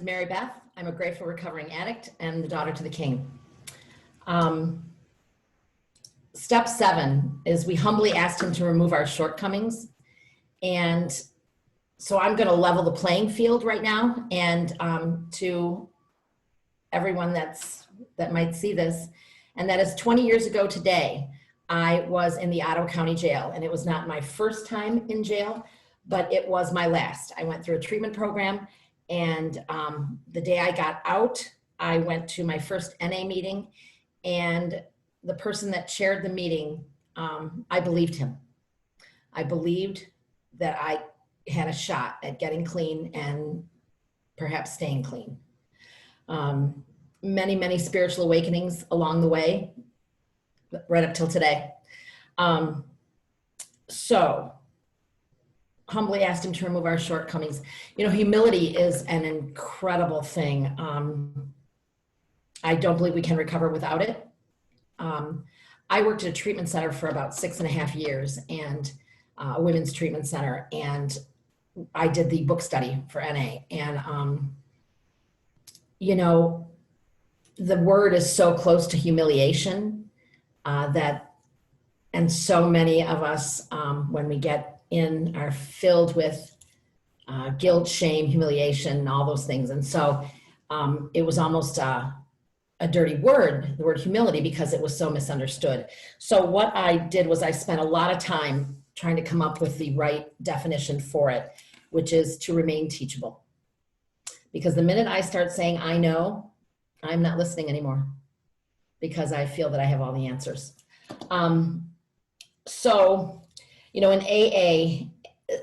is MaryBeth. I'm a grateful recovering addict and the daughter to the King. Step 7 is we humbly asked him to remove our shortcomings. And so I'm going to level the playing field right now. And to everyone that might see this, and that is 20 years ago today, I was in the Ottawa County Jail, and it was not my first time in jail, but it was my last. I went through a treatment program, and the day I got out, I went to my first NA meeting, and the person that chaired the meeting, I believed him. I believed that I had a shot at getting clean and perhaps staying clean. Many, many spiritual awakenings along the way, right up till today. So humbly asked him to remove our shortcomings. You know, humility is an incredible thing. I don't believe we can recover without it. I worked at a treatment center for about 6.5 years, and a women's treatment center, and I did the book study for NA. And, you know, the word is so close to humiliation and so many of us, when we get in, are filled with guilt, shame, humiliation, all those things. And so it was almost a dirty word, the word humility, because it was so misunderstood. So what I did was I spent a lot of time trying to come up with the right definition for it, which is to remain teachable. Because the minute I start saying, I know, I'm not listening anymore, because I feel that I have all the answers. So, you know, in AA,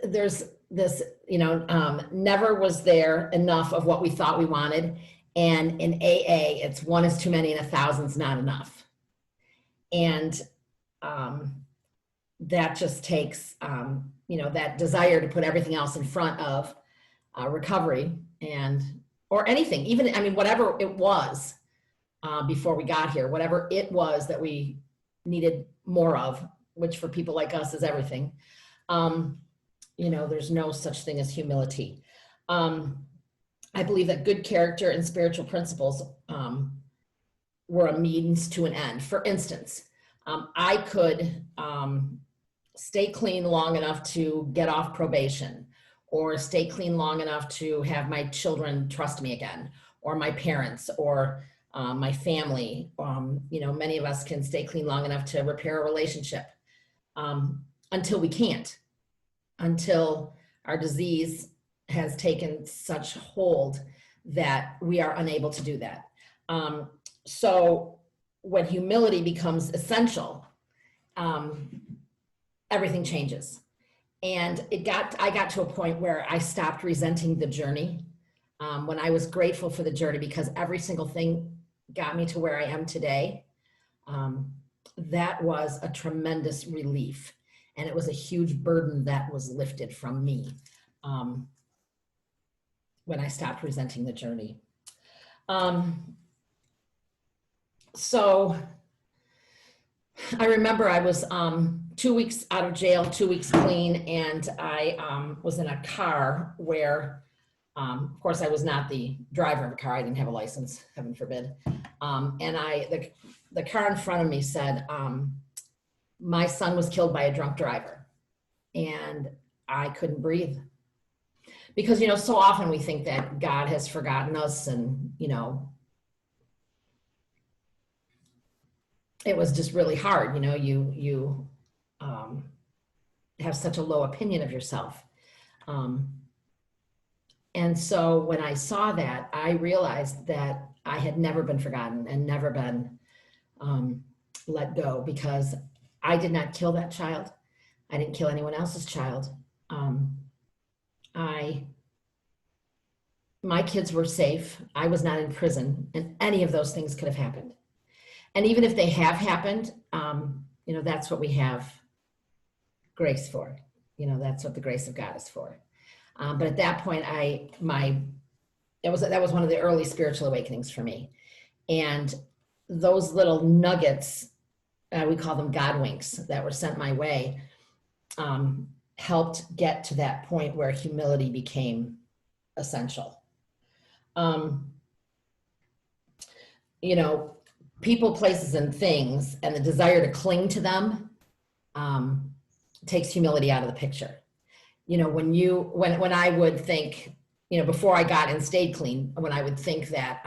there's this, you know, never was there enough of what we thought we wanted. And in AA, it's 1 is too many and 1,000's not enough. And that just takes, you know, that desire to put everything else in front of recovery or anything, even, I mean, whatever it was before we got here, whatever it was that we needed more of, which for people like us is everything. You know, there's no such thing as humility. I believe that good character and spiritual principles were a means to an end. For instance, I could stay clean long enough to get off probation, or stay clean long enough to have my children trust me again, or my parents, or my family. You know, many of us can stay clean long enough to repair a relationship until we can't, until our disease has taken such hold that we are unable to do that. So when humility becomes essential, everything changes. And I got to a point where I stopped resenting the journey, when I was grateful for the journey, because every single thing got me to where I am today. That was a tremendous relief. And it was a huge burden that was lifted from me when I stopped resenting the journey. So I remember I was 2 weeks out of jail, 2 weeks clean, and I was in a car where, of course, I was not the driver of a car. I didn't have a license, heaven forbid. And the car in front of me said, my son was killed by a drunk driver. And I couldn't breathe. Because, you know, so often we think that God has forgotten us, and, you know, it was just really hard. You know, you have such a low opinion of yourself. And so when I saw that, I realized that I had never been forgotten and never been let go, because I did not kill that child. I didn't kill anyone else's child. My kids were safe. I was not in prison, and any of those things could have happened. And even if they have happened, you know, that's what we have grace for. You know, that's what the grace of God is for. But at that point, that was one of the early spiritual awakenings for me. And those little nuggets, we call them God winks, that were sent my way, helped get to that point where humility became essential. um, you know, people, places, and things, and the desire to cling to them takes humility out of the picture. You know, when I would think, you know, before I got and stayed clean, when I would think that,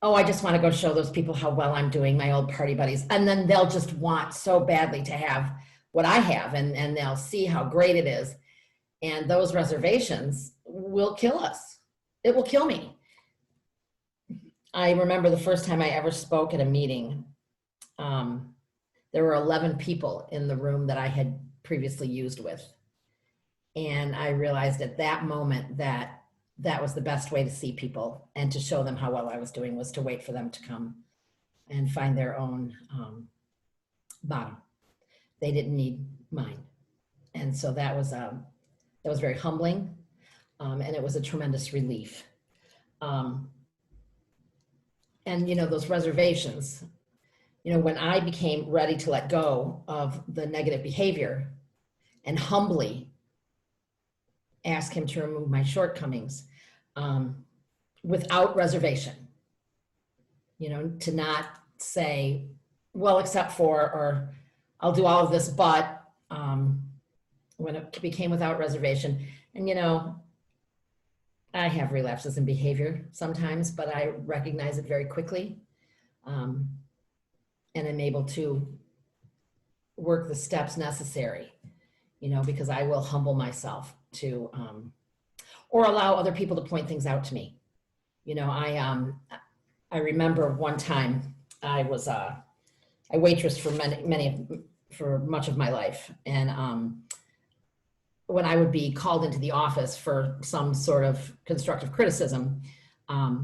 oh, I just want to go show those people how well I'm doing, my old party buddies, and then they'll just want so badly to have what I have, and they'll see how great it is. And those reservations will kill us. It will kill me. I remember the first time I ever spoke at a meeting, there were 11 people in the room that I had previously used with. And I realized at that moment that that was the best way to see people and to show them how well I was doing, was to wait for them to come and find their own bottom. They didn't need mine. And so that was very humbling, and it was a tremendous relief. And, you know, those reservations, you know, when I became ready to let go of the negative behavior and humbly ask him to remove my shortcomings without reservation, you know, to not say, well, except for, or I'll do all of this, but when it became without reservation. And, you know, I have relapses in behavior sometimes, but I recognize it very quickly. And I'm able to work the steps necessary, you know, because I will humble myself to, or allow other people to point things out to me. You know, I remember one time I was, I waitressed for much of my life. And when I would be called into the office for some sort of constructive criticism, I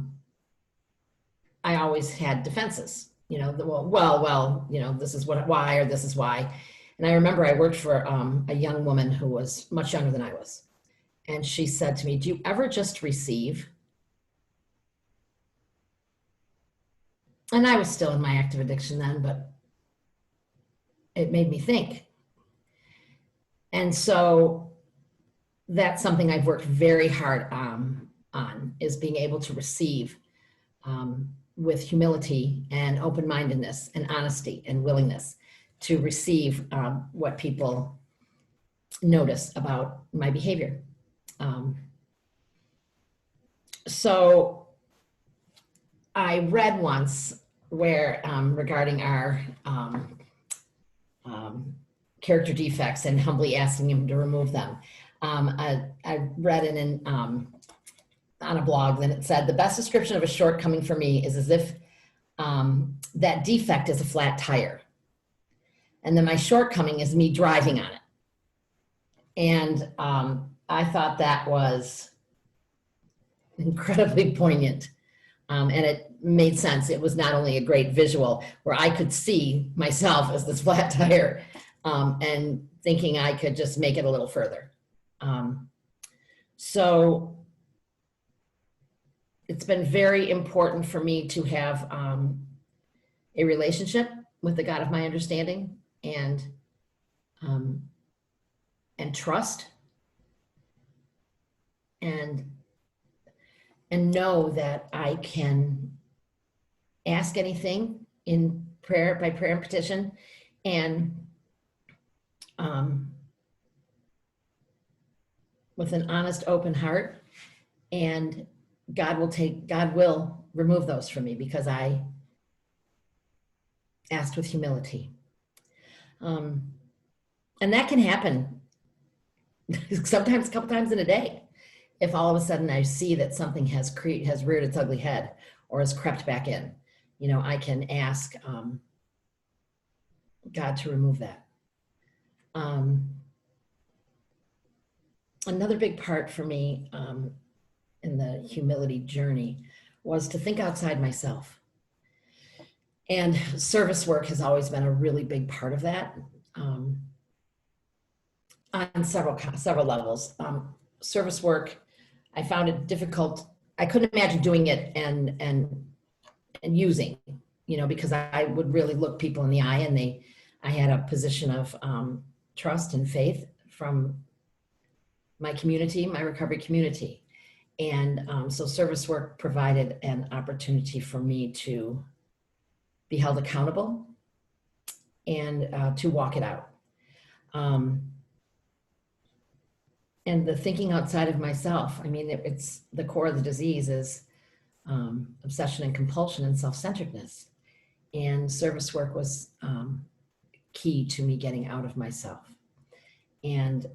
always had defenses, you know, well, you know, this is why, or this is why. And I remember I worked for a young woman who was much younger than I was. And she said to me, do you ever just receive? And I was still in my active addiction then, but it made me think. And so that's something I've worked very hard on, is being able to receive with humility and open-mindedness and honesty and willingness to receive what people notice about my behavior. So I read once where regarding our character defects and humbly asking him to remove them. I read it on a blog, then it said, the best description of a shortcoming for me is as if that defect is a flat tire. And then my shortcoming is me driving on it. And I thought that was incredibly poignant. And it made sense. It was not only a great visual where I could see myself as this flat tire and thinking I could just make it a little further. So it's been very important for me to have a relationship with the God of my understanding and trust and know that I can ask anything in prayer, by prayer and petition, and with an honest, open heart, and God will remove those from me because I asked with humility. And that can happen sometimes, a couple times in a day. If all of a sudden I see that something has reared its ugly head or has crept back in, you know, I can ask God to remove that. Another big part for me in the humility journey was to think outside myself. And service work has always been a really big part of that on several levels. Service work, I found it difficult. I couldn't imagine doing it and using, you know, because I would really look people in the eye, and I had a position of trust and faith from my community, my recovery community. And so service work provided an opportunity for me to be held accountable and to walk it out. And the thinking outside of myself, I mean, it's the core of the disease is obsession and compulsion and self-centeredness. And service work was key to me getting out of myself and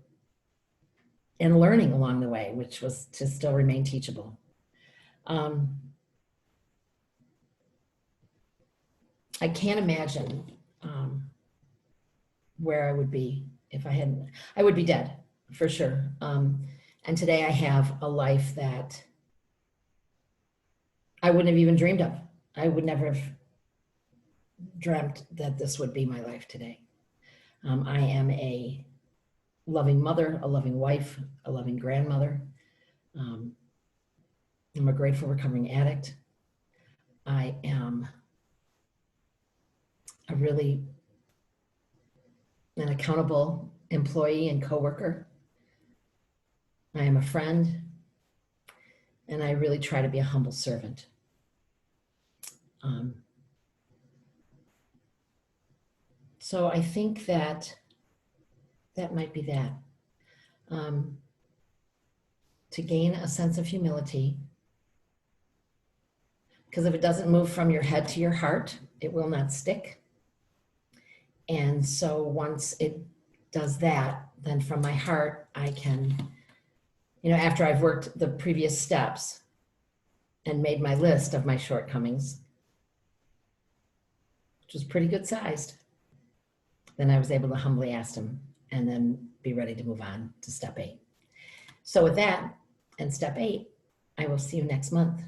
learning along the way, which was to still remain teachable. I can't imagine where I would be if I hadn't. I would be dead for sure. And today I have a life that I wouldn't have even dreamed of. I would never have dreamt that this would be my life today. I am a loving mother, a loving wife, a loving grandmother. I'm a grateful recovering addict. I am an accountable employee and coworker. I am a friend, and I really try to be a humble servant. So I think that might be that. To gain a sense of humility, because if it doesn't move from your head to your heart, it will not stick. And so once it does that, then from my heart, I can, after I've worked the previous steps and made my list of my shortcomings, which was pretty good sized, then I was able to humbly ask him and then be ready to move on to step 8. So with that and step 8, I will see you next month.